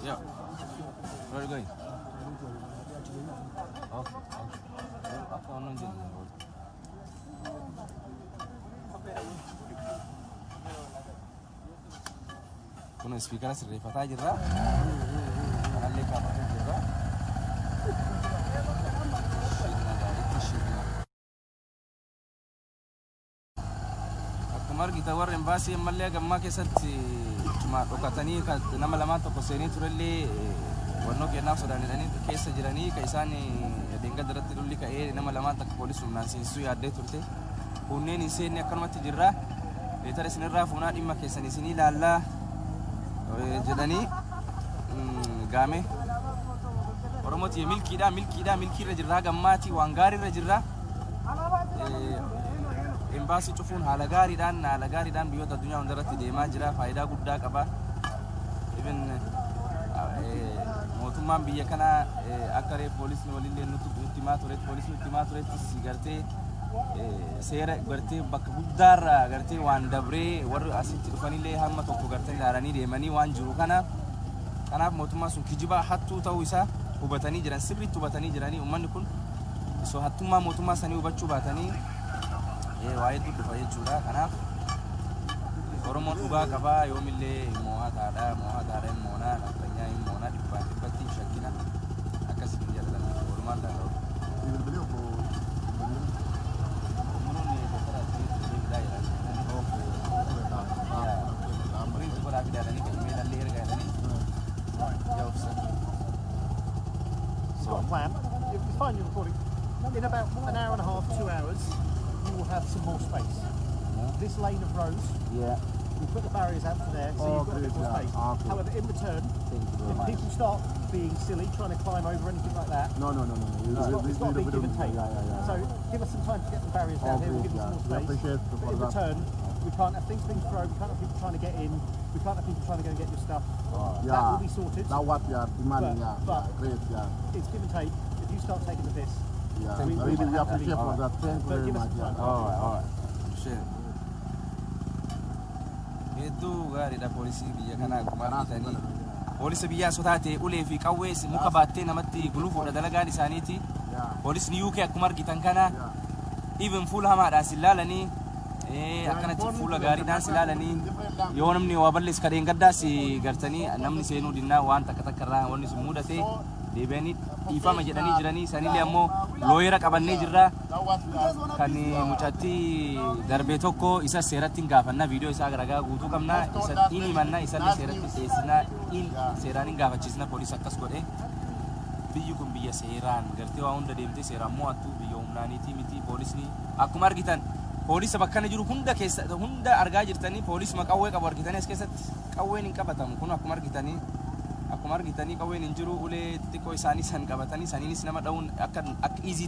Yeah. Where are you going? Kuna speaker sirreeffataa jirra. Kanallee kaafatee jirra. Akkuma argita warra embaasii ammallee gammaa keessatti cuma dhokatanii nama lamaan tokko seenii turellee wannoo kennaaf sodaanidhanii keessa jiranii ka isaan deenga daratti lolli ka'ee nama lamaan takka poolisii humnaan seensisuu yaaddee turte. Kunneen hin seenne akkanumatti jirra. Beetara isinirraa fuunaa dhimma keessan isinii ilaallaa jedhanii gaame Oromooti milkiirra jirra gammaati waan gaariirra jirra. Embaasii cufuun haala gaariidhaan biyyoota addunyaa hundarratti deemaa jira. Faayidaa guddaa qaba. Even mootummaan biyya kanaa akka poolisni walillee nutti himaa turetti poolisni nutti himaa turetti gartee seera gartee bakka guddaarra gartee waan dabree warri asitti dhufanillee hamma tokko gartee ilaalanii deemanii waan jiru kanaaf mootummaan sun kijiba hattuu ta'uu isaa hubatanii jiran sirriitti hubatanii jiranii uummanni kun osoo hattummaa mootummaa sanii hubachuu baatanii waa'ee dhufa jechuudha. Kanaaf Oromoon dhugaa qabaa yoomillee moo'ataadha moonaa naftanyaa moonaa dhibbatti shakkina akkasitti jaallatanii oolmaan danda'u. Plan. It's fine, you're recording. In about an hour and a half, 2 hours, you will have some more space. This lane of roads, we'll put the barriers out to there, so you've got a bit more space. However, in return, if people start being silly, trying to climb over anything like that, no. It's got to be give and take. So give us some time to get the barriers down here, we'll give you some more space. But in return, we can't have things being thrown, we can't have people trying to get in, we can't have people trying to go and get your stuff. That will be sorted. That's what we are demanding, but it's give and take. If you start taking the piss, we will have to leave. For that. Thank you very much. All right. Sure. Hedduu gaariidha poolisii biyya kanaa akkuma argitanii. Poolisii biyyaa sotaatee ulee fi qawwee muka baattee namatti gulufuudha dalagaan isaaniiti. Poolisni UK akkuma argitan kana even fuula hamaadhaan si ilaalanii akkanatti fuula gaariidhaan si ilaalanii yoo namni waa balleessu kadheen gaddaas gartanii namni seenuu dinnaa waan takka irraa wanni sun mudate deebi'anii dhiifama jedhanii jiranii isaanillee ammoo looyera qabannee jirra kan mucatti darbee tokko isa seeratti hin gaafanna viidiyoo isaa garagaa guutuu qabna isa inni manna isallee seeratti seesina seeraan hin gaafachiisna poolis akkas godhe biyyi kun biyya seeraan gartee waa hunda deemtee seeraan mo'attu biyya humnaaniitii miti poolisni akkuma argitan poolisa bakkana jiru hunda argaa jirtanii poolisuma qawwee qabu argitanii as keessatti qawween hin qabatamu kun akkuma argitanii qawween hin jiru ulee xiqqoo isaanii san qabatanii saniinis nama dha'uun akka easy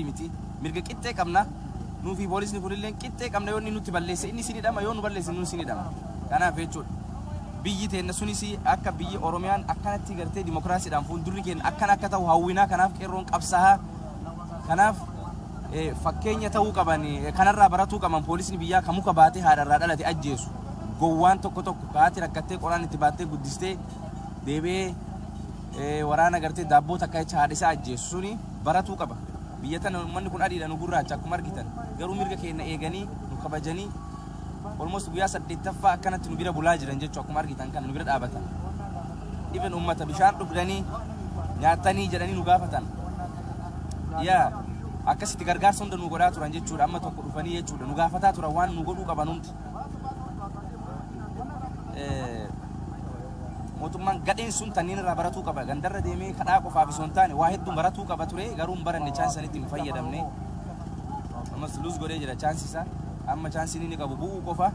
miti mirga qixxee qabna nuufi poolisni kunillee qixxee qabna yoo inni nutti balleesse inni si hidhama yoo nu balleesse nu si hidhama kanaaf jechuudha biyyi teenna sunis akka biyyi Oromiyaan akkanatti gartee dimokiraasiidhaan fuuldurri keenya akka ta'u hawwinaa kanaaf qeerroon qabsaa'aa kanaaf fakkeenya ta'uu qaban kanarraa baratuu qaban poolisni biyyaa kan muka baatee haadharraa dhalate ajjeesu gowwaan tokko kaati rakkattee qoraan itti baattee guddistee deebee waraana gartee daabboo takka jecha haadhisaa ajjeesu suni baratuu qaba biyya tana uummanni kun adiidha nu gurraacha akkuma argitan garuu mirga keenya eeganii nu kabajanii almost guyyaa 8ffaa akkanatti nu bira bulaa jiran jechuudha akkuma argitan kan nu bira dhaabatan even uummata bishaan dhugdanii nyaatanii jedhanii nu gaafatan akkasitti gargaarsa hunda nu godhaa turan jechuudha amma tokko dhufanii jechuudha nu gaafataa turan waan nu godhuu qaban hundi mootummaan gadheen sun tanneen irraa baratuu qaba gandarra deemee kadhaa qofaaf osoo hin taane waa hedduu baratuu qaba ture garuu hin baranne chaansanitti hin fayyadamne ammas luus godhee jira chaansisa amma chaansiin inni qabu bu'uu qofa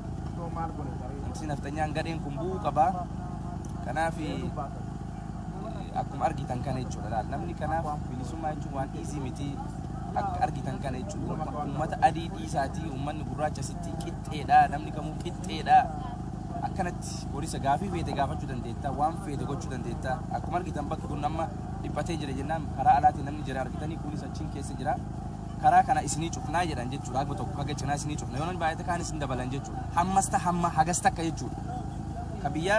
si naftanyaan gadheen kun bu'uu qaba kanaaf akkuma argitan kana jechuudha namni kanaaf bilisummaa jechuun waan easy miti akka argitan kana jechuudha uummata adii dhiisaatii uummanni gurraacha sitti qixxeedha namni kamuu qixxeedha akkanatti poolisa gaafii feete gaafachuu dandeetta waan feete gochuu dandeetta akkuma argitan bakki kun amma dhiphatee jira jennaan karaa alaatiin namni jira argitanii kunis achiin keessa jira karaa kana isinii cufnaa jedhan jechuudha haga tokko haga cinaa isinii cufna yoo namni baay'ate kaan isin dabalan jechuudha hammasta hamma hagas takka jechuudha ka biyya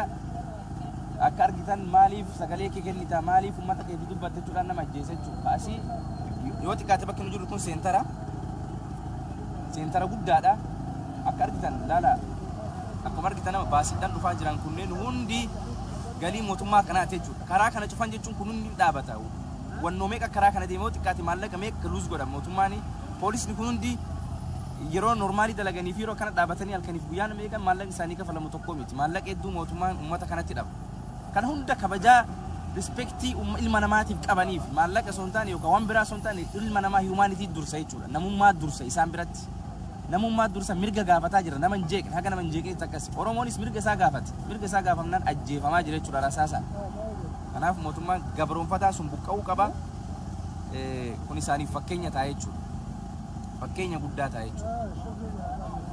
akka argitan maaliif sagalee kee kennita maaliif ummata kee dubbatte jechuudhaan nama ajjeese jechuudha asii yoo xiqqaate bakki nu jiru kun seentara guddaadha akka argitan laala akkuma argitan nama baasiidhaan dhufaa jiran kunneen hundi galii mootummaa kanaati jechuudha karaa kana cufan jechuun kun hundi dhaabata wannoo meeqa karaa kana deemoo xiqqaate maallaqa meeqa luus godha mootummaani poolisni kun hundi yeroo normaalii dalaganii fi yeroo kana dhaabatanii halkaniif guyyaan meeqa maallaqa isaanii kafalamu tokko miti maallaqa hedduu mootummaan ummata kanatti dhaba kana hunda kabajaa respectii ilma namaatiif qabaniif maallaqa sontaan yookaan waan biraa sontaan ilma namaa humanity dursa jechuudha namummaa dursa isaan biratti namummaa dursa mirga gaafataa jira nama hin jeeqne haga nama hin jeeqne takkas oromoonis mirga isaa gaafate mirga isaa gaafamnaan ajjeefamaa jira jechuudha rasaasa kanaaf mootummaan gabroonfataa sun buqqa'uu qaba kun isaaniif fakkeenya ta'a jechuudha fakkeenya guddaa ta'a jechuudha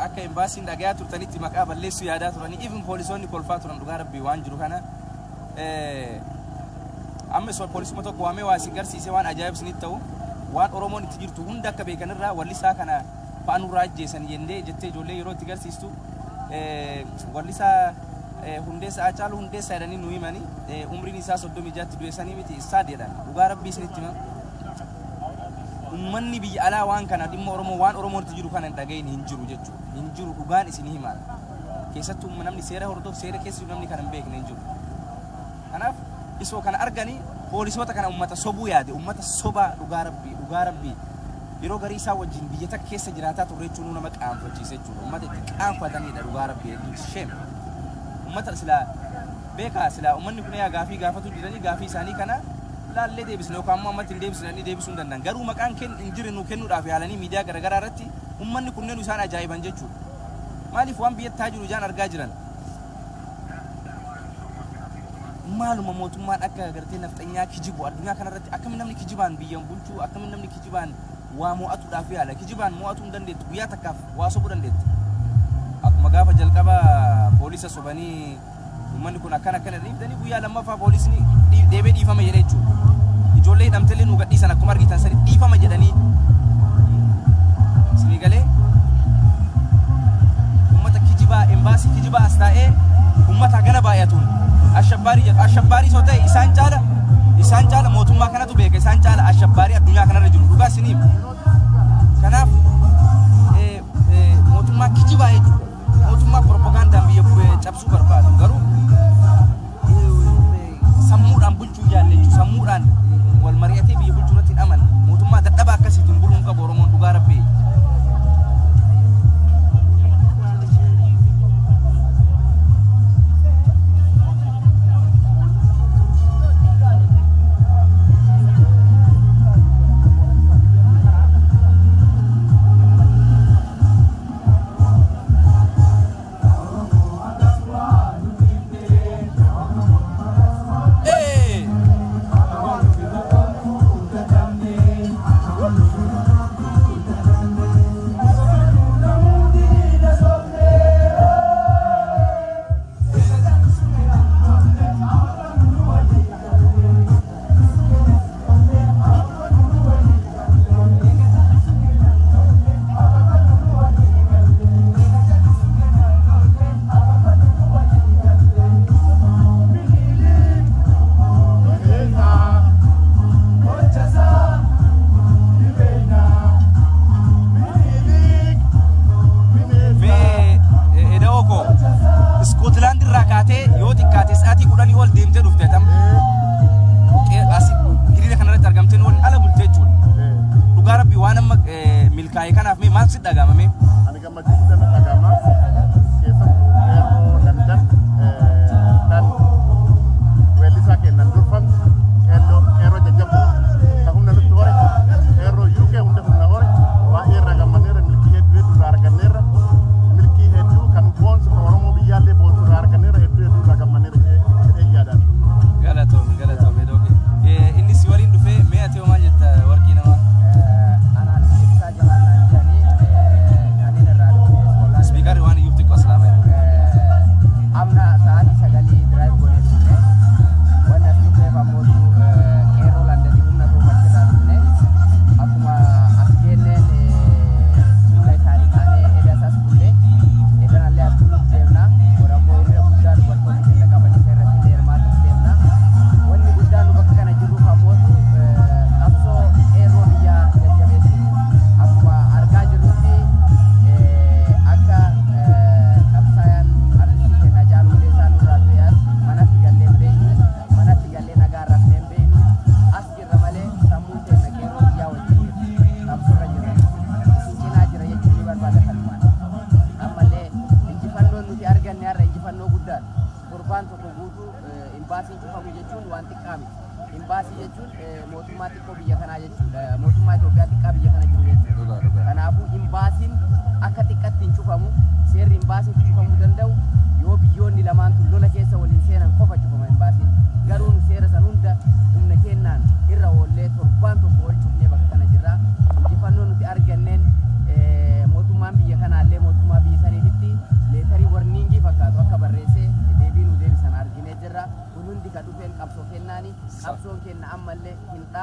akka embaasiin dhagayaa turtanitti maqaa balleessuu yaadaa turanii even poolisoonni kolfaa turan dhugaa rabbii waan jiru kana amma soo poolisuma tokko waamee waa isin garsiise waan ajaa'ib isinitti ta'u waan oromoon itti jirtu hunda akka beekanirraa wallisaa kana fa'anurraa ajjeesan jennee jettee ijoollee yeroo itti garsiistu wallisaa hundeessaa Hacaaluu hundeessaa jedhanii nu himanii umriin isaa 36 du'eessanii miti isaa jedhan dhugaa rabbii isinitti hima ummanni biyya alaa waan kana dhimma oromoo waan oromootti jiru kana hin dhagayin hin jiru jechuudha hin jiru dhugaan isin himaa keessattuu namni seera hordof seera keessu namni kana hin beekne hin jiru kanaaf isoo kana arganii poolisoota kana ummata sobuu yaade ummata sobaa dhugaa rabbii yeroo garii isaa wajjin biyya takka keessa jiraataa turre jechuun nama qaanfachiise jechuudha ummata itti qaanfatanidha dhugaa rabbii sheem ummata silaa beekaa silaa ummanni kun yaa gaafii gaafatu jiranii gaafii isaanii kana laallee deebisne yookaan ammoo ammatti hin deebisnanii deebisuu hin danda'an garuu maqaan hin jirre nu kennuudhaaf yaalanii miidiyaa garaagaraa irratti ummanni kunneen isaan ajaa'iban jechuudha maaliif waan biyyattaa jiru ijaan argaa jiran maaluma mootummaan akka agartee nafxanyaa kijibu addunyaa kanarratti akkamiin namni kijibaan biyyan bulchuu akkamiin namni kijibaan waa mo'atuudhaaf yaala kijibaan mo'atuu hin dandeettu guyyaa takkaaf waa sobuu dandeetti akkuma gaafa jalqaba poolisa sobanii ummanni kun akkana dhiibdanii guyyaa lammaffaa poolisni deebee dhiifama jedhee jechuudha ijoollee hidhamtellee nu gadhiisan akkuma argitan sani dhiifama jedhanii isinii galee ummata kijibaa embaasii kijibaa as taa'ee ummata hagana baay'atuun ashabbaarii jedhu ashabbaarii soo ta'e isaan caala mootummaa kanatu beeka isaan caala ashabbaarii addunyaa kanarra jiru dhugaa isiniif kanaaf mootummaa kijibaa jechuudha mootummaa propagandaan biyya cabsuu barbaadu garuu sammuudhaan bulchuu jaalle jechuudha sammuudhaan wal mari'atee biyya bulchuu irratti hin aman mootummaa dadhabaa akkasiitiin buluun qabu oromoon dhugaa rabbii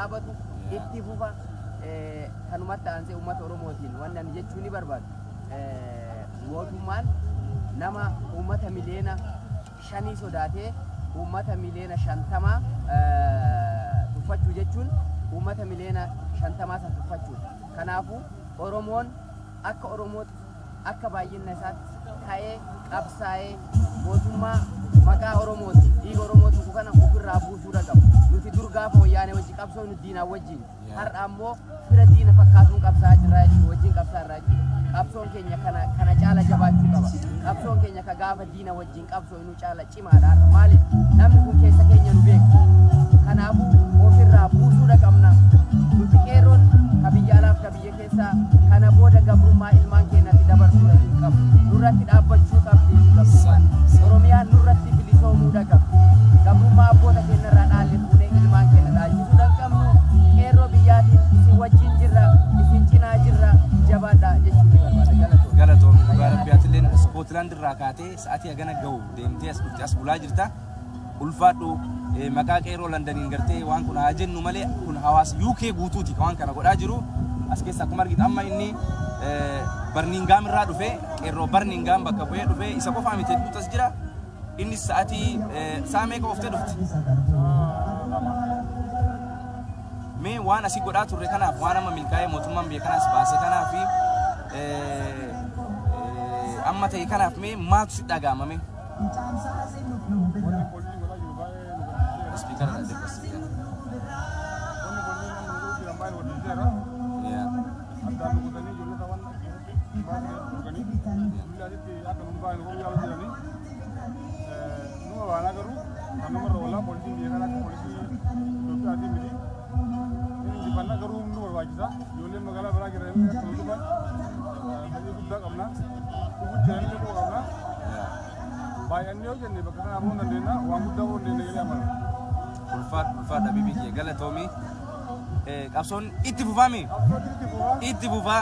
dhaabatu itti fufa kanumatti aansee uummata Oromootiin waan ani jechuun ni barbaadu. Mootummaan nama uummata miliyoona 5 sodaatee uummata miliyoona 50 tuffachuu jechuun uummata miliyoona 50 san tuffachuu. Kanaafuu Oromoon akka Oromootti akka baay'ina isaatti ka'ee qabsaa'ee mootummaa maqaa Oromooti dhiiga Oromootu kana ofirraa buusuudha qabu. Nuti dur gaafa wayyaanee wajji qabsoo nu diinaa wajjin har'a ammoo fira diina fakkaatuun qabsaa jirraa jechuudha wajjin qabsaa irraa jechuudha. Qabsoon keenya kana caala jabaachuu qaba. Qabsoon keenya ka gaafa diina wajjin qabsoo nu caala cimaadha. Maaliif namni kun keessa keenya nu beeka. Kanaafuu ofirraa buusuudha qabna. Nuti qeerroon ka biyya alaaf ka biyya keessaa kana booda gabrummaa ilmaan keenyatti dabarsuudha hin qabu. Nurratti dhaabbachuu qabdi gabrummaan. Oromiyaan nurratti bilisoomuudha qabdi. Gabrummaa abboota keenyarraa dhaalle fuunee ilmaan keenya dhaalchisuudha qabnu. Qeerroo biyyaatiin isin wajjin jirra, isin cinaa jirra, jabaadha jechuun ni barbaada. Galatoom dhugaa rabbiyaatiilleen Ispootlaand irraa kaatee sa'aatii hagana gahu deemtee as bulaa jirta. Ulfaadhu maqaa Qeeroo Londaniin gartee waan kun haa jennu malee kun hawaasa UK guutuuti waan kana godhaa jiru. As keessa akkuma argitu amma inni Birmingham irraa dhufe Qeerroo Birmingham bakka bu'ee dhufe isa qofaa miti hedduutu as jira. Inni sa'aatii sa'a meeqa oftee dhufte? Mee waan asii godhaa turre kanaaf waan amma milkaa'ee mootummaan biyya kanaas baase kanaaf amma ta'e kanaaf mee maaltu si dhagaamame? Speaker ada dekat speaker. Ulfaat Habibi ke galatomi qabsoon itti fufame itti fufa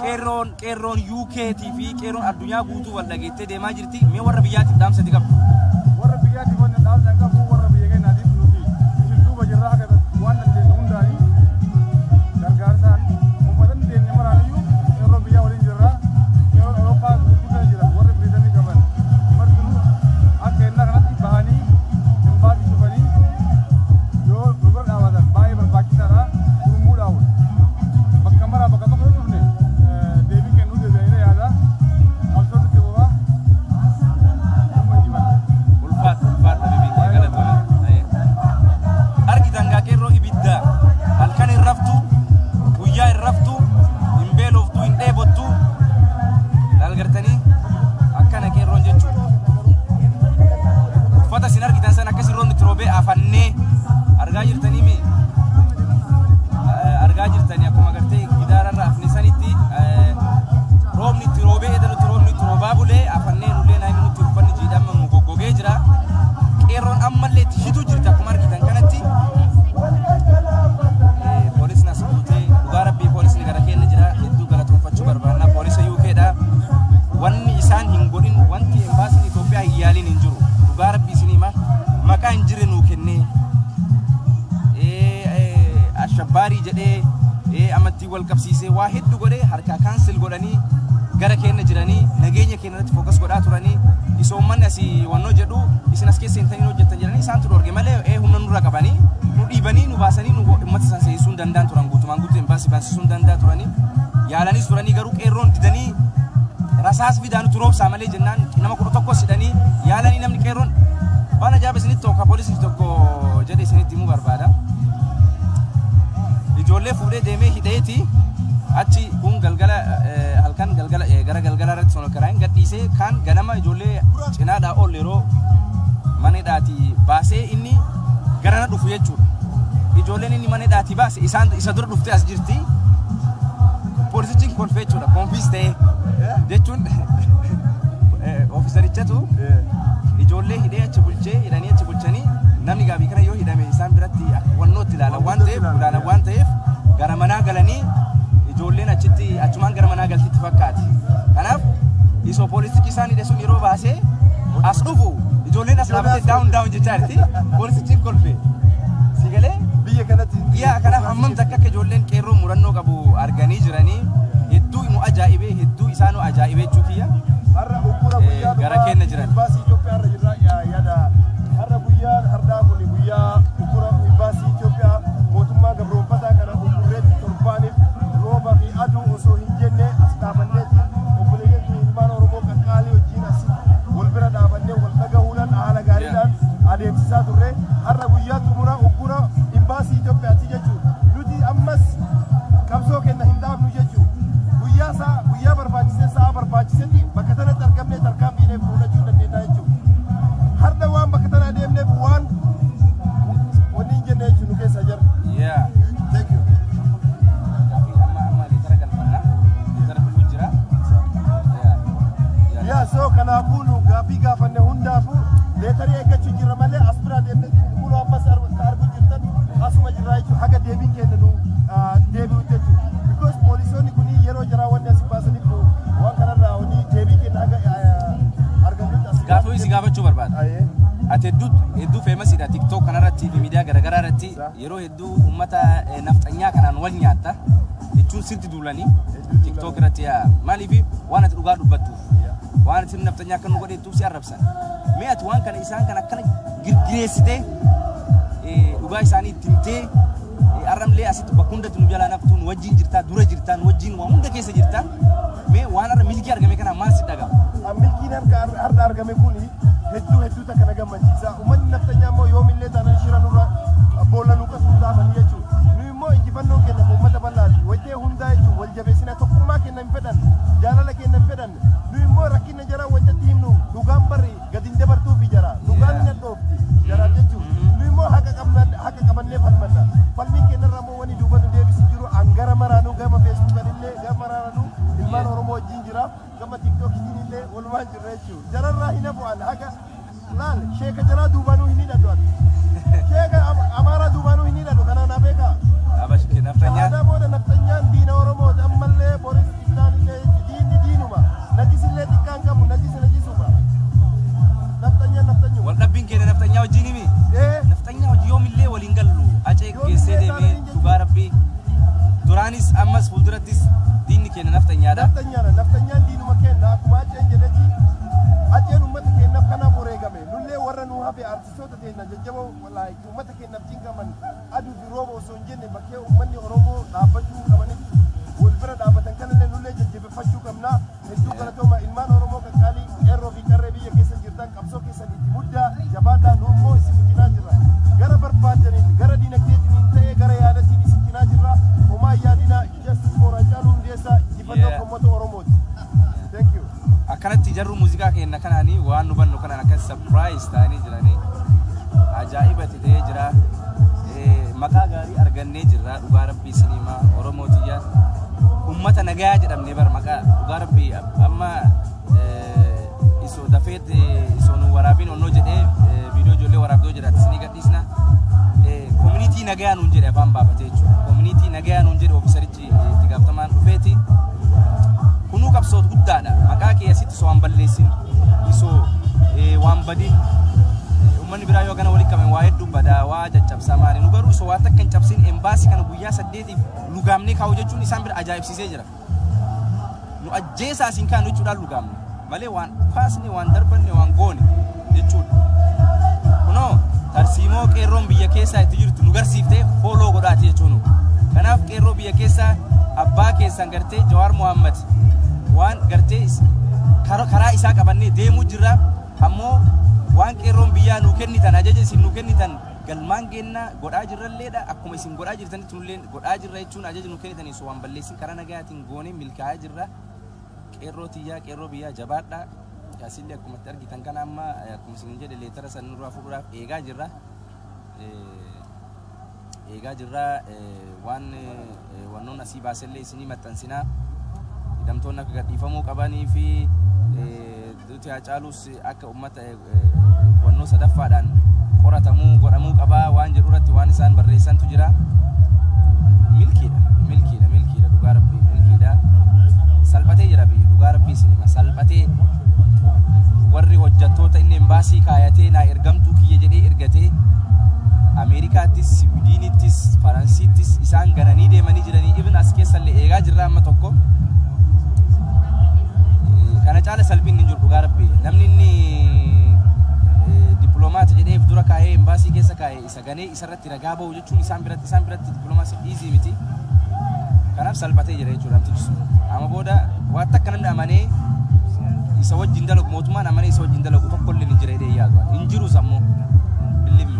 qeerroon UK TV qeerroon addunyaa guutuu wal dhageettee deemaa jirti mee warra biyyaatiif dhaamsati qabdu warra biyyaatiif waan dhaamsan qabu warra biyya keenyaatiif nuti isin duuba jirra akka waan dandeenya hundaanii gargaarsaan ummatan deemne maraaniyyuu qeerroo biyyaa waliin jirra qeerroon Awurooppaa guutuu jira warra Biriitanii qaban martinuu akka ennaa kanatti bahanii himbaatti dhufanii yoo dubar dhaabatan baay'ee barbaachisaadha gurmuudhaawun bakka maraa bakka tokko yoo dhufne deebii kennuu deebi'anii yaada qabsoon itti bobaa amma jiban ulfaat Habibi galatoome argitan gaa qeerroo ibidda halkan hin raftu guyyaa hin raftu hin beeloftu hin dheebottu dalgartanii akkana qeerroon jechuudha uffata sin argitan san akkas irroon itti roobee afannee argaa jirtanii mi argaa jirtanii akkuma gartee gidaararra afne sanitti roobni itti roobee edanutti roobni itti roobaa bulee afannee nullee naayini nutti uffanni jiidhamma nu goggogee jira qeerroon ammallee itti hituu jirti akkuma argitan kanatti poolisni as buutee dhugaa rabbii poolisni gara keenya jira hedduu galatoonfachuu barbaanna poolisa UKdha wanni isaan hin godhin wanti embaasiin Itoophiyaa hin yaaliin hin jiru dhugaa rabbii isinima maqaa hin jirre nuu kennee ashabaarii jedhee amantii wal qabsiisee waa hedduu godhee harkaa kaansil godhanii gara keenya jiranii nageenya keenya irratti fookas godhaa turanii isoommanni asii wannoo jedhu isin as keessa hintanii hojjettan jedhanii isaantu dhorge malee humna nurra qabanii nu dhiibanii nu baasanii nu uummata isaan seessuu hin danda'an turan guutumaan guutuu embaasii baasisuu hin danda'a turanii yaalanis turanii garuu qeerroon didanii rasaas fidaa nuti roobsaa malee jennaan nama 11 hidhanii yaalanii namni qeerroon waan ajaa'iba isinitti tokko poolisii tokko jedhe isinitti himuu barbaada. Ijoollee fuudhee deemee hidheeti achi kun galgala halkan galgala gara galgala irratti sono karaan gadhiisee kan ganama ijoollee cinaadhaa ol yeroo maneedhaati baasee inni garana dhufu jechuudha. Ijoolleen inni maneedhaati baase isa dura dhuftee as jirti. Poolisichi kolfee jechuudha konfiis ta'ee jechuun ofiisarichatu ijoollee hidhee achi bulchee hidhanii achi bulchanii namni gaabii kana yoo hidhame isaan biratti wannootti ilaalan waan ta'eef gara manaa galanii ijoolleen achitti achumaan gara manaa galtitti fakkaati. Kanaaf isoo poolisichi isaan hidhe sun yeroo baasee as dhufu ijoolleen as dhaabatee daawun jechaa jirti poolisichi kolfee si galee biyya kanatti. Yaa kanaaf hammam takka akka ijoolleen qeerroo murannoo qabu arganii jiranii hedduu immoo ajaa'ibee hedduu isaanuu ajaa'ibee jechuutiyya. Har'a uggura guyyaa gara keenya jiran. Baasii Itoophiyaa irra jirra yaada. Har'a guyyaa har'aa kun guyyaa uggura baasii Itoophiyaa mootummaa gabroonfataa kana uggurreetti torbaaniif rooba fi aduu osoo hin jenne as dhaabanneetti obboleeyyan ilmaan Oromoo qaqqaalii wajjin as wal bira dhaabannee wal dhagahuudhaan haala gaariidhaan adeemsisaa turre. Har'a guyyaa xumura uggura baasii Itoophiyaatti jechuudha. Nuti ammas qabsoo kenna hin dhaabnu jechuudha. Guyyaa barbaachisee sa'a barbaachisetti bakka sanatti argamnee tarkaanfiilee fudhachuu dandeenya jechuudha. Har'a waan bakka sana adeemneef waan wanni hin jenne jechuudha nu keessa jira. Thank you. So kanaafuu nu gaaffii gaafanne hundaafuu leetarii eeggachuu jirra malee as biraa deemnee kunuun ammas arguu jirtan asuma jirraa jechuudha. Haga deebiin keenya nu deebi'u jechuudha. Because poolisoonni kun yeroo jiraa wanni asii baasaniif waan kanarraa wanni deebii keenya haga argannutti asii. Gaaffii si gaafachuu barbaada. Ati hedduu feemasiidha TikTok kanarratti fi miidiyaa garaagaraa irratti yeroo hedduu uummata nafxanyaa kanaan wal nyaatta jechuun sirti duulanii TikTok irratti maaliif waan ati dhugaa dubbattuuf waan ati nafxanyaa kan nu godheettuuf si arrabsan. Mee ati waan kana isaan kan akkana girgireessitee dhugaa isaanii itti himtee arramlee asitti bakka hundatti nu jalaa naftuun wajjin jirtaa dura jirtaan wajjin waan hunda keessa jirtaa mee waan har'a milkii argame kana maal si dhaga'ama? Milkiin har'a argame kuni hedduu takka na gammachiisa. Uummanni naftanyaa immoo yoomillee taanaan shira nurra boolla nu qasuu dhaabanii jechuudha. Nu immoo injifannoon keenya uummata bal'aati. Wayitee hundaa jechuun wal jabeessina tokkummaa kenna hin fedhan jaalala kenna hin fedhan. Nu immoo rakkina jara wajjatti himnu dhugaan barri gadi hin dabartuufi jara dhugaan hin hadhoofti jara jechuudha. Nu immoo haqa qabannee falmanna. Falmiin keenyarraa immoo wanni duuba nu deebisi jiru angara maraanuu gama feesbuukanillee gama maraanuu ilmaan Oromoo wajjin jira gama tiktookitiin illee walumaan jirra jechuudha. Jararraa hin hafu'an haga laal sheeka jaraa duubaanuu hin hidhadhu ati. Sheeka amaaraa duubaanuu hin hidhadhu kanaan abeekaa. Abashike naftanyaan. Aadaa booda naftanyaan diina Oromooti ammallee boris isaanillee diinni diinuma najisillee xiqqaan qabu najisuma. Naftanyaan. Wal dhabbiin keenya naftanyaa wajjin himi. Naftanyaa wajjin yoomillee waliin gallu acee geessee deemee dhugaa rabbii. Duraanis ammas fuuldurattis diinni keenya naftanyaadha. Naftanyaan diinuma keenya akkuma aceen jedhetti aceen uummata keenyaaf kanaaf wareegame. Nullee warra nu hafe artistoota keenya jajjaboo uummata keenyaaf cinqaman aduu fi rooba osoo hin jenne bakkee uummanni Oromoo dhaabbachuu qabanitti wal bira dhaabbatan kanallee nullee jajjabeeffachuu qabna. Hedduu galatooma ilmaan Oromoo qaqqaalii qeerroo fi qarree biyya keessa jirtan qabsoo keessan itti muddaa jabaadhaa nu immoo isin cinaa jirra. Gara barbaadaniin gara diinagdeetiin ta'ee gara yaadatiin isin cinaa jirra. Homaa yaadina Justice for Haacaaluu Hundeessaa injifannoo uummata Oromooti. Thank you. Akkanatti jarru muuziqaa keenya kanaanii waan nu bannu kanaan akka surprise ta'anii jiranii ajaa'iba ta'ee jira. Maqaa gaarii argannee jirra dhugaa rabbii sinimaa Oromootiyya uummata nagayaa jedhamnee bar maqaa dhugaa rabbii amma isoo dafeet isoo nu waraabiin onnoo jedhee viidiyoo ijoollee waraabdoo jedhatti sinii gadhiisna community nagayaa nuun jedhe afaan baafatee jechuudha. Community nagayaa nuun jedhe ofiisarichi itti gaafatamaan dhufeeti. Kunuu qabsoota guddaadha. Maqaa kee asitti isoo waan balleessin isoo waan badin uummanni biraa yoo gana walitti qabame waa hedduu badaa waa caccabsaa maali nu garuu isoo waan takka hin cabsin embaasii kana guyyaa 8 lugaamnee kaa'u jechuun isaan bira ajaa'ibsiisee jira. Nu ajjeesaa isin kaan jechuudhaan lugaamne malee waan faasne waan darbanne waan goone jechuudha. Kunoo tarsiimoo qeerroon biyya keessaa itti jirtu nu garsiiftee fooloo godhaati jechuun kanaaf qeerroo biyya keessaa abbaa keessan gartee Jawaar Mohaammed waan gartee karaa isaa qabannee deemuu jirra ammoo waan qeerroon biyyaa nu kennitan ajaja isin nu kennitan galmaan geenna godhaa jirralleedha akkuma isin godhaa jirtanitti nullee godhaa jirra jechuun ajaja nu kennitan isoo waan balleessin karaa nagaatiin goonee milkaa'aa jirra. Qeerroo tiyyaa qeerroo biyyaa jabaadha. Yaasillee akkuma itti argitan kana amma akkuma isin jedhe leetara san nurraa fuudhuudhaaf eegaa jirra. Waan wannoon asii baasellee isinii maxxansinaa hidhamtoonni akka gadhiifamuu qabanii fi duuti Haacaaluus akka uummata wannoo sadaffaadhaan qoratamuu godhamuu qabaa waan jedhu irratti waan isaan barreessantu jira. Milkiidha dhugaa rabbii milkiidha. Salphatee jira biyyi dhugaa rabbii isinima salphatee warri hojjettoota inni embaasii kaayatee naa ergamtuu kiyya jedhee ergatee Ameerikaattis, Siwiidinittis, Faransiittis isaan gananii deemanii jiranii even as keessallee eegaa jirra amma tokko. Kana caala salphiin hin jiru dhugaa rabbi. Namni inni dippiloomaati jedhee dura kaa'ee embaasii keessa kaa'ee isa ganee isarratti ragaa ba'u jechuun isaan biratti dippiloomaasii easy miti. Kanaaf salphatee jira jechuudha namtichi sun. Amma booda waan akka namni amanee isa wajjin dalagu mootummaan amanee isa wajjin dalagu tokkollee hin jira jedhee yaadu. Hin jiru sammuu. Believe me.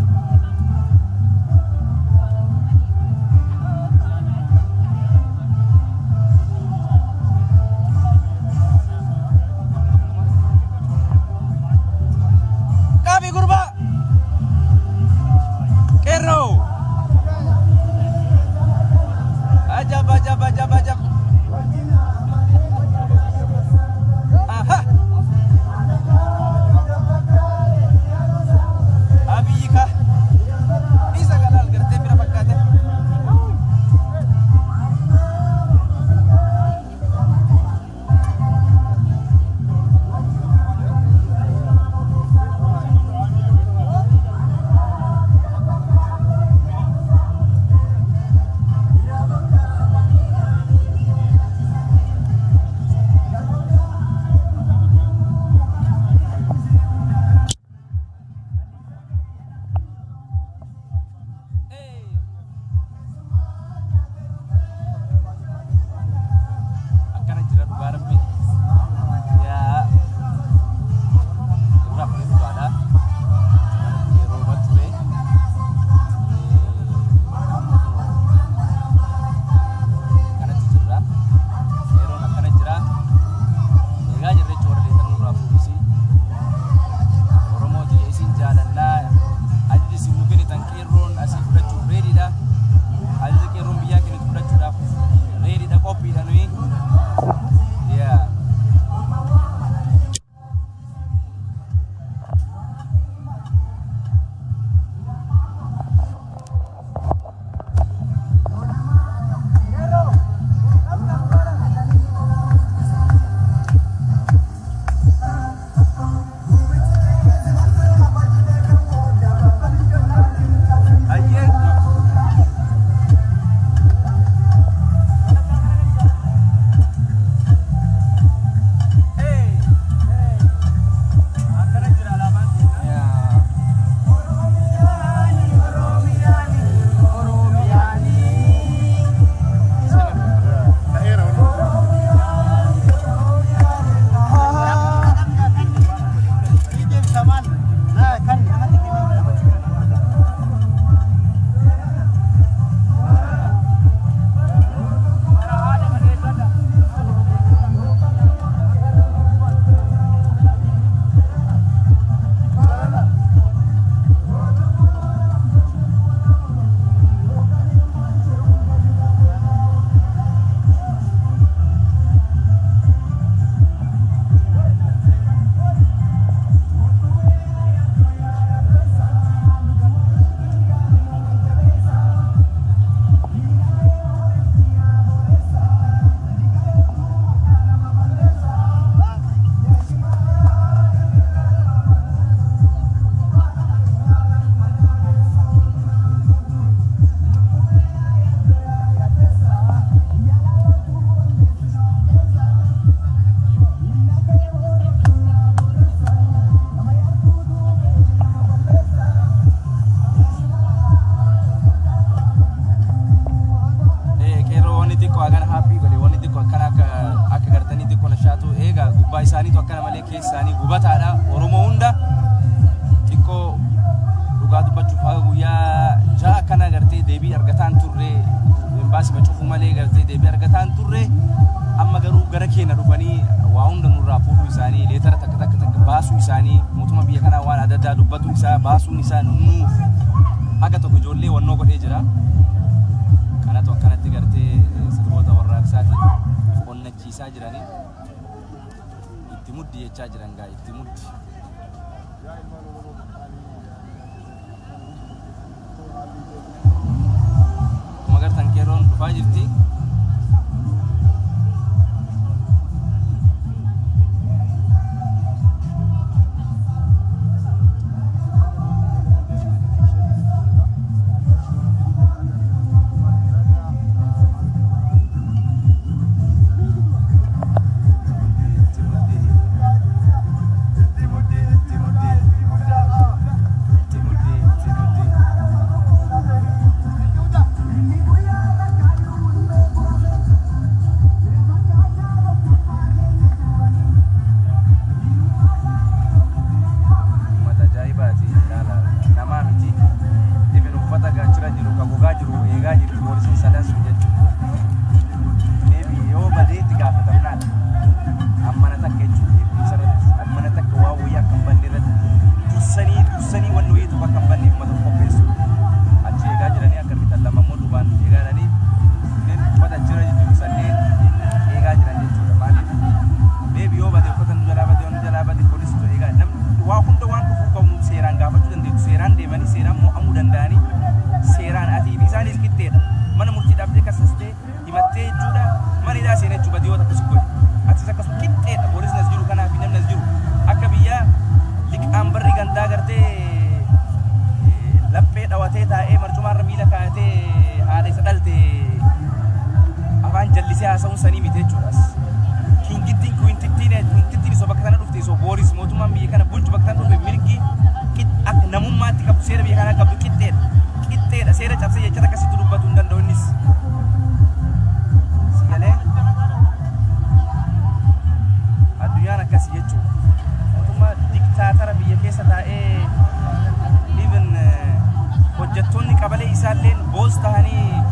isaanii tokkana malee keessaanii gubataadha Oromoo hunda xiqqoo dhugaa dubbachuuf haga guyyaa ja'a kana gartee deebii argataan turre embaasii bacuuf malee gartee deebii argataan turre amma garuu gara keenya dhufanii waa hunda nurraa fuudhuu isaanii leetara takka baasuu isaanii mootummaa biyya kanaa waan adda addaa dubbatu isaa baasuun isaa nuuf haga tokko ijoollee wannoo godhee jira kanatu akkanatti gartee sirboota warraaqsaatiin qonnachiisaa jiranii itti muddi jechaa jiran gaa itti muddi. Magartan Qeeroon dhufaa jirti. akkasii jechuudha. Mootummaa diktaatara biyya keessa taa'ee even hojjettoonni qabalee isaallee boos tahanii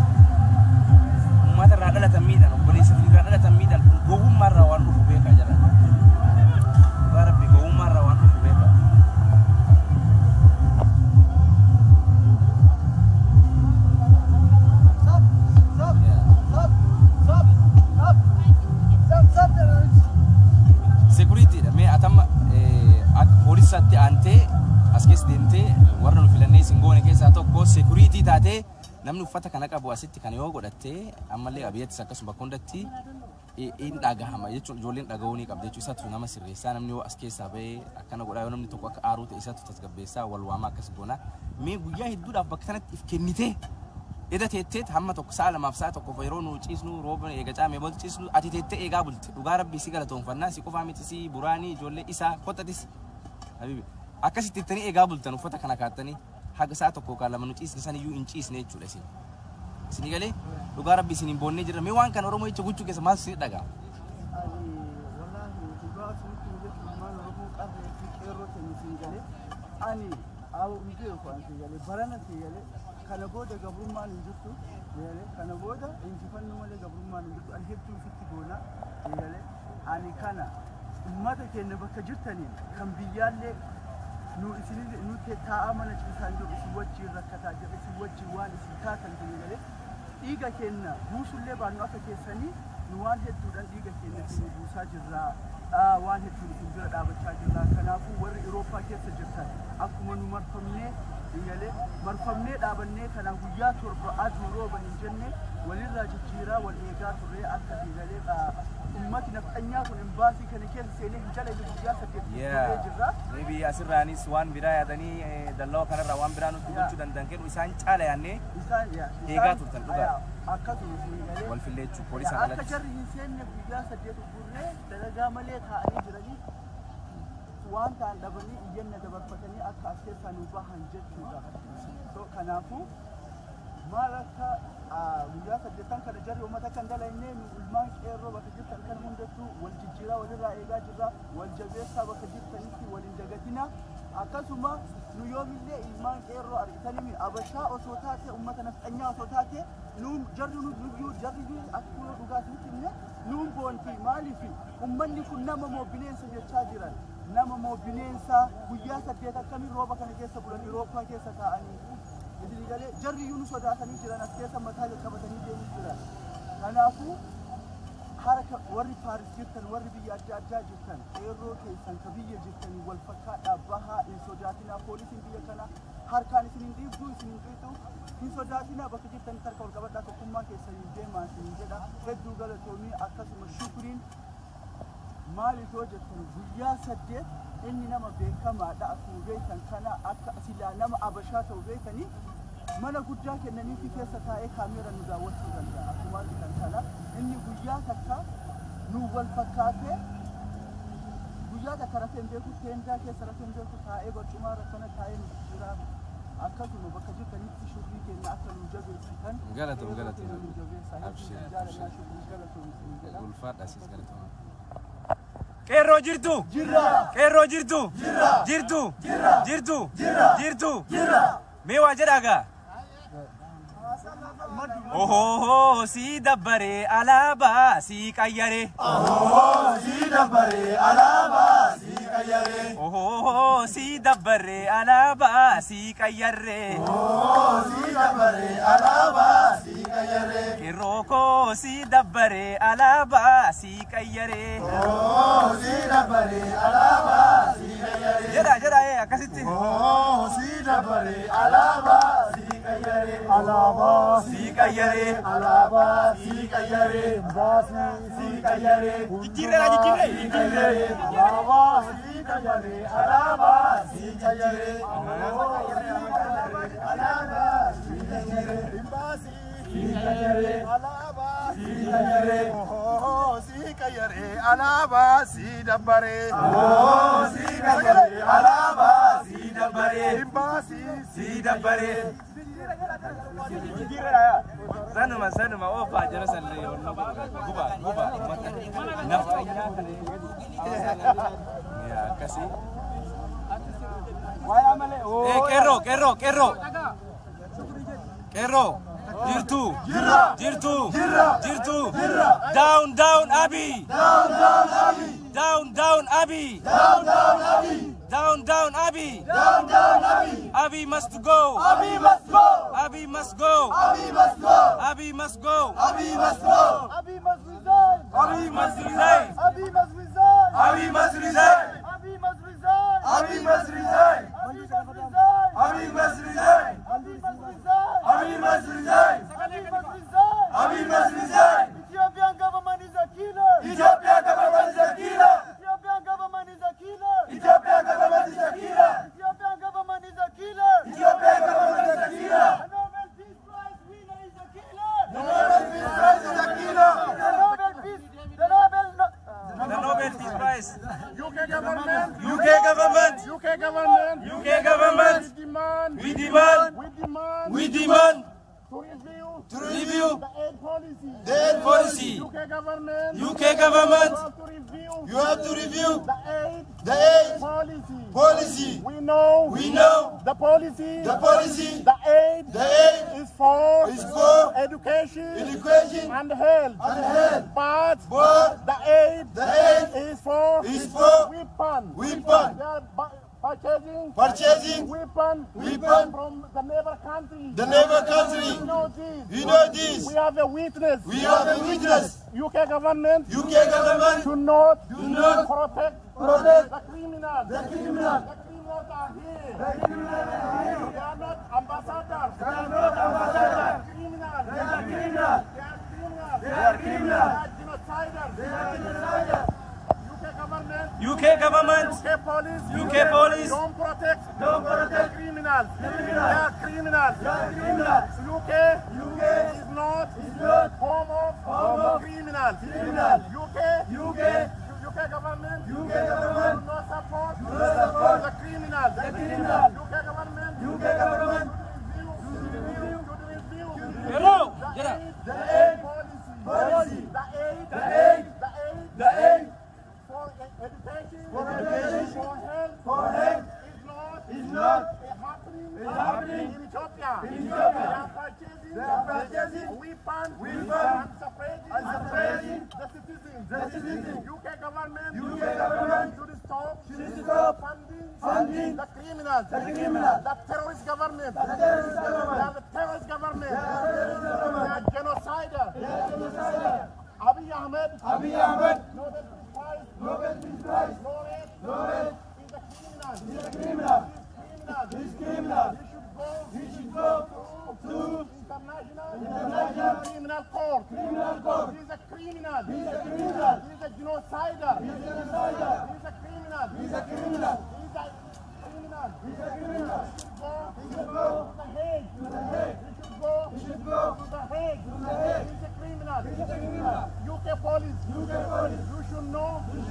uummata irraa dhalatan miidhan obboleessa irraa dhalatan miidhan gowwummaa irraa waan dhufu beekaa jira. Dhugaa rabbi gowwummaa irraa waan dhufu beekaa. Security da me atama polisatti ante as keessa deemtee warra nu filannee singoone keessaa tokko security taatee namni uffata kana qabu asitti kan yoo godhattee ammallee qabiyyattis akkasuma bakka hundatti in dhagahama jechuun ijoolleen dhagahuu ni qabdi jechuun isaatu nama sirreessaa namni yoo as keessaa bahee akkana godhaa yoo namni tokko akka aaruu ta'e isaatu tasgabbeessaa wal waamaa akkas goona mee guyyaa hedduudhaaf bakka sanatti if kennitee eda teettee hamma tokko sa'a lamaaf sa'a tokko yeroo nu ciisnu rooba eega caamee booda ciisnu ati teettee eegaa bulte dhugaa rabbii si galatoonfannaa si qofaa miti si buraanii ijoollee isaa kottatis habibi akkasitti ittanii eegaa bultan uffata kana kaattanii haga sa'a tokko kaan lama nu ciisne san iyyuu hin ciisne jechuudha isin isin galee dhugaa rabbii isin hin boonnee jirra mee waan kana oromoo jecha guchuu keessa maal isin dhagaa ani awu mjee kwa nsigale barana sigale kana boda gabrummaan injittu yele kana boda injifannu male gabrummaan injittu alhebtu fitti gona yele ani kana ummata kenne bakka jirtaniin kan biyyaalle nu isin nu te taa'amana ciisan jiru isin wajji rakkataa jiru isin wajji waan isin taatan yele dhiiga kenna buusullee baannu akka keessanii nu waan hedduudhaan dhiiga kenna isin buusaa jirraa waan hedduun isin bira dhaabachaa jirraa kanaafuu warri Awurooppaa keessa jirtan akkuma nu marfamnee dhaabannee kana guyyaa torba aduu rooba hin jenne walirraa jijjiiraa wal eegaa turree akka diigalee ummati nafxanyaa kun imbaasii kana keessa seenee hin jala guyyaa saddeet jirra. Maybe asirraanis waan biraa yaadanii dallaa kanarraa waan biraa nutti gochuu danda'an kennu isaan caala yaannee eegaa turtan dhugaa. Akkasuma diigalee wal filleechuu poolisaan alatti. Akka jarri hin seenne guyyaa saddeet gurree dalagaa malee taa'anii jiranii waan ta'an dhabanii iyyanna dabarfatanii akka as keessaa nu bahan jechuudha. Kanaafuu maal akka guyyaa saddeettan kana jarri uummata kan dalaynee nu ilmaan qeerroo bakka jirtan kan hundattuu wal jijjiiraa walirraa eegaa jirra wal jabeessaa bakka jirtanitti waliin dagatina akkasuma nu yoomillee ilmaan qeerroo argitanii abashaa osoo taate uummata nafxanyaa osoo taate nuun jarri nuyyuu akkuma dhugaatiitti himne nuun boonti maaliif uummanni kun nama moo bineensa jechaa jiran nama moo bineensa guyyaa saddeet akkamiin rooba kana keessa bulan Awurooppaa keessa taa'anii galee jarri iyyuu nu sodaatanii jiran as keessa mataa qabatanii deemaa jiran kanaafuu harka warri Paaris jirtan warri biyya adda addaa jirtan qeerroo keessan ka biyya jirtanii wal fakkaadhaa bahaa hin sodaatinaa poolisiin biyya kana harkaan isin hin dhiibduu isin hin dhiibdu hin sodaatinaa bakka jirtanii harka wal qabadhaa tokkummaa keessanii deemaa isin jedha hedduu galatoomii akkasuma shukriin maaliif yoo jettan guyyaa saddeet inni nama beekamaadha akkuma beektan kana akka silaa nama abashaa ta'u beekanii mana guddaa kennaniifi keessa taa'ee kaameera nu daawwachuu danda'a akkuma argitan kana inni guyyaa takka nu wal fakkaatee guyyaa takka rafeen beeku teendaa keessa rafeen beeku taa'ee barcumaa rakkana taa'ee nu jira akkasuma bakka jirtanitti shurrii kenna akka nu jabeessitan galatoom ulfaadha siis galatoom Qeerroo jirtu qeerroo jirtu jirtu mee waa jedhaagaa Oh, si dabbare alaba si qayyare. Oh, si dabbare alaba si qayyare. Oh, si dabbare alaba si qayyare. Oh, si dabbare alaba si qayyare. Qeerroo si dabbare alaba si qayyare. Oh, si dabbare alaba si qayyare. Jeda akkasitti. Oh, si dabbare alaba si qayyare. Alaba si qayyare. Alaba si qayyare. Baasi Si qayyare. Jijjiirre. Alaba si qayyare. Alaba si qayyare. Alaba si qayyare. Baasi si qayyare. Alaba si qayyare. Oh, si qayyare. Alaba si dabbare. Oh, si qayyare alaba si dabbare. Baasi Si dabbare. Sanuma ofa jara sallee guba nafta Ya, kasih. Why am I? Oh. Kero. Jirtu. Down, Abi. Down, Abi. Abi must go. Abi must go. Ethiopian government is a killer. Ethiopian government is a killer. Ethiopian government is a killer. Ethiopian government is a killer. Ethiopian government is a killer. Ethiopian government is a killer. The Nobel Peace Prize winner is a killer. The Nobel Peace Prize is a killer. The Nobel Peace Prize. UK government. We demand. To review the aid policy. UK government. You have to review the aid policy. We know the policy. The aid is for education and health. But the aid is for weapon. They are purchasing weapon from the neighbor country. You know this. We have a witness. UK government to not protect the criminals. The criminals are here. They are not ambassadors. Criminals. They are genociders. UK government. UK police. Don't protect criminals. They are criminals. UK is not home of criminals. UK government do not support the criminals. UK government Hello. the aid policy. The aid for education, for health is not happening in Ethiopia. They are purchasing weapons and separating the citizens. UK government should stop funding the criminals. The terrorist government. They are the terrorist government. They are genocidal. Abiy Ahmed. Nobel Peace Prize. Laureate. He's a criminal. He should go to international criminal court. He's a criminal. He's a genocider. He's a criminal. He should go to the Hague. He should go to the Hague. He's a criminal. UK police. You should know these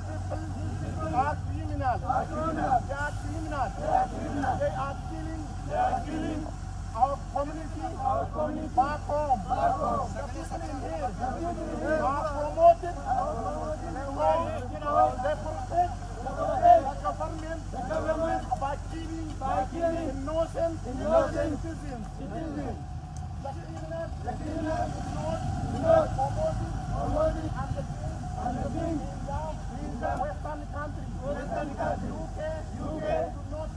people are criminals. They are criminals. They are killing our community back home. The people in here are promoted. They protect the government by killing innocent citizens. The criminals is not promoted and the king in the Western country. UK should not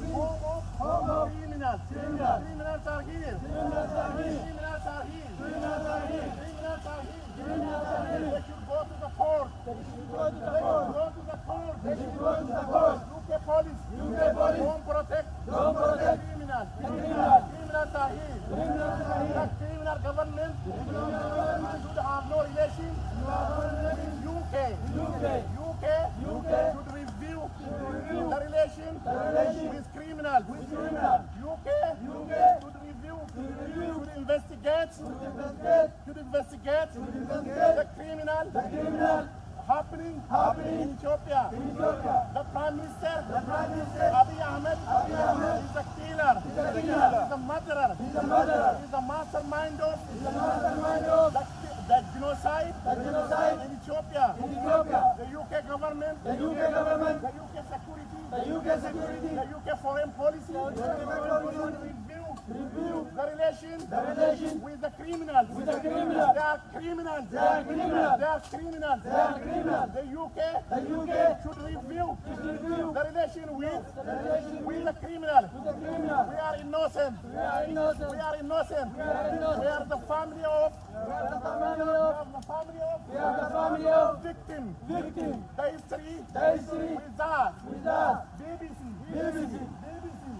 be home of criminals. Criminals are here. They should go to the court. UK police don't protect criminals. Criminals are here. The criminal government should have no relation. UK should review the relation with criminals. UK should review, should investigate the criminal happening in Ethiopia. The Prime Minister, Abiy Ahmed, is a killer. He's a murderer. He's a mastermind of the genocide in Ethiopia. The government, the UK government, the UK security, the UK security, the UK foreign policy, review the relation with the criminals. with the criminals. They are criminals. They are criminals. They are criminals. They are criminals. The UK should review The relation with relation the criminal. with the criminals. We are innocent. We are innocent. We are innocent. We are innocent. We are the family of. We are the family We of. are the family of. We are the family of Victim. victim. The history. The history With us. with us. BBC. BBC.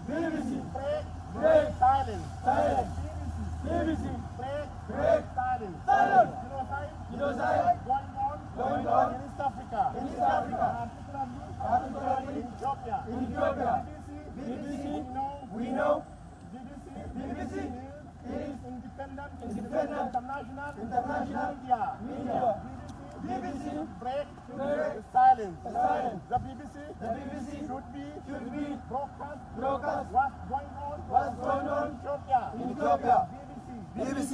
BBC. Break silence. Silence. BBC. Break silence. Silence. Genocide Going on in East Africa. in East Africa. Particularly in Ethiopia. In Ethiopia. BBC. We know BBC is independent international media. BBC break silence. The BBC should be broadcast what's going on in Ethiopia. BBC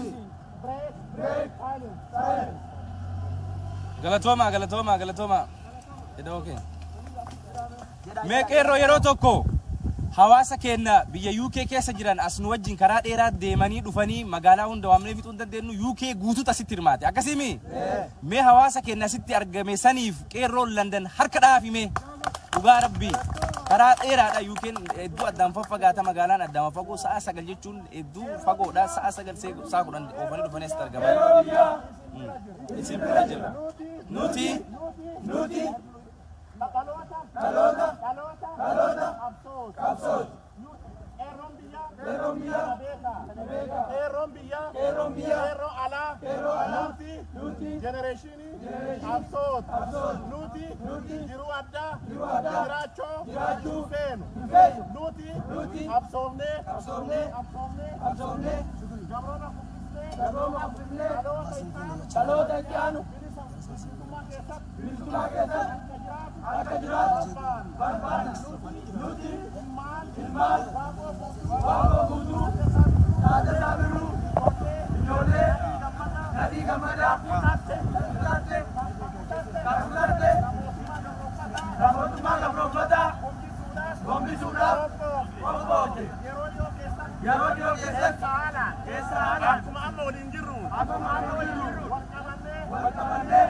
break silence. Galatoma. Okay. Meeqeerroo yeroo tokko hawaasa keenya biyya UK keessa jiran as nu wajjin karaa dheeraa deemanii dhufanii magaalaa hunda waamnee fixuu hin dandeenyu UK guutuutu asitti hirmaate. Akkasimi mee hawaasa keenya asitti argame saniif Qeerroon London harka dhaafime dhugaa rabbii karaa dheeraadha UK hedduu addaan faffagaata magaalaan addaan fagoo sa'a 9 jechuun hedduu fagoodha sa'a 9 sa'a 10 oofanii dhufanii asitti argaman. Isin bira jira. Nuti Kalota. Absoos. Qeerroo alaa. Nuti generation absoos. Nuti jiruu addaa jiraachuu feenu. Nuti absoofnee Gabrooma Fiflee. Dhaloota itti aanu. Bilisummaa keessatti akka jiraatu barbaanna. Nuti ilmaan waaqoo guutuu Taaddalaa Birruu ijoollee Nadii Gammadaa Fudhatte Mootummaa Gabroonfataa gombisuudhaaf qophoote. Yeroo dhiyoo keessatti keessa haalaan akkuma amma waliin jirru wal qabannee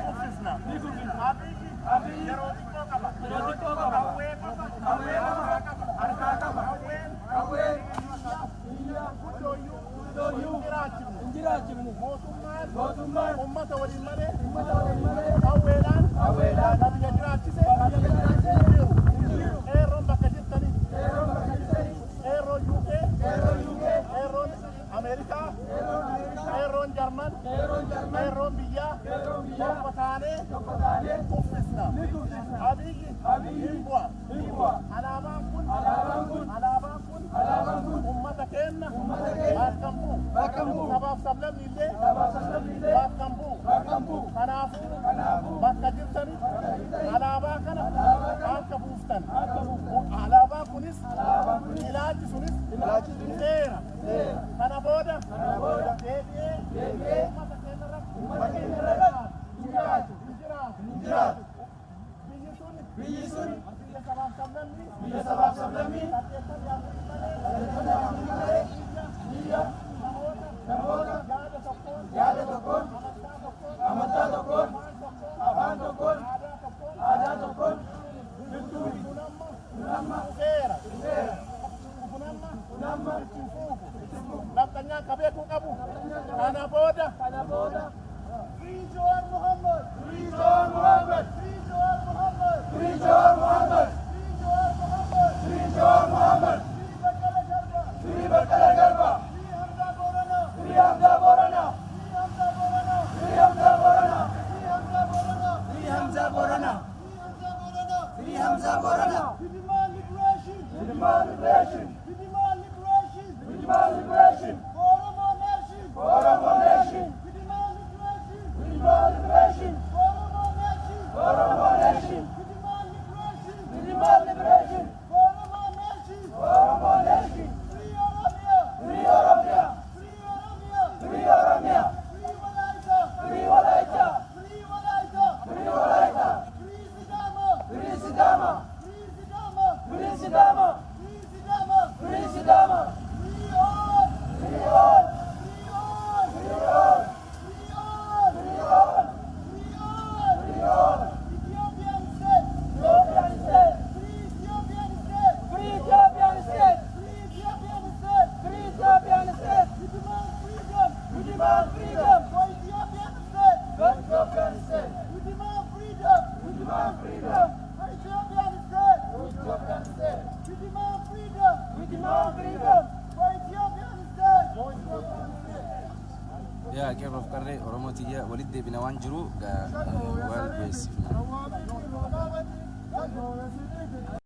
ni guddisna. Abiyyi yeroo xiqqoo qaba. Qawwee qaba. Harkaa qaba. Qawwee guddooyyuu hin jiraachifne. Mootummaan uummata waliin malee qawweedhaan biyya jiraachise qeerroon bakka jirtanii qeerroon UK qeerroon Ameerikaa qeerroon Jarman qeerroon biyyaa tokko taanee uffisna. Abiyyi hin bu'a. Alaabaan kun uummata keenya bakka bu'u. Sabaaf sablamni illee bakka bu'u. Kanaafuu bakka jirtanii alaabaa kana akka buuftan. Alaabaan kunis ilaalchi sunis seera. Kana booda deebi'ee uummata keenya irratti jiraatu. Biyyi sun biyya sabaaf sablammii yaada tokkoon amantaa tokkoon afaan tokkoon aadaa tokkoon seera naftanyaa kabeekuu qabu. Kana booda Free John Muhammad. Free John Muhammad. Free John Muhammad. Free John Muhammad. Free John Muhammad. Free Bakala Garba. Free Hamza Borana. Free Hamza Borana. Free Hamza Borana. Free Hamza Borana. Free Hamza Borana. We demand liberation. We demand liberation. We demand liberation. We demand liberation. For Oromo nation. For Oromo nation. We demand liberation. We demand liberation. For Oromo nation. For Oromo nation. We demand liberation. We demand liberation. For Oromo nation. For Oromo nation. Free Oromia. Free Oromia. Free Oromia. Free Oromia. Free Walaita. Free Walaita. Free Walaita. Free Walaita. Free Sidama. demand freedom. Ethiopian state. Ethiopian state. We demand freedom. We demand freedom. For Ethiopian state. For Ethiopian state. يا كيف أفكر أورموتي يا ولد بنا وانجرو والبيس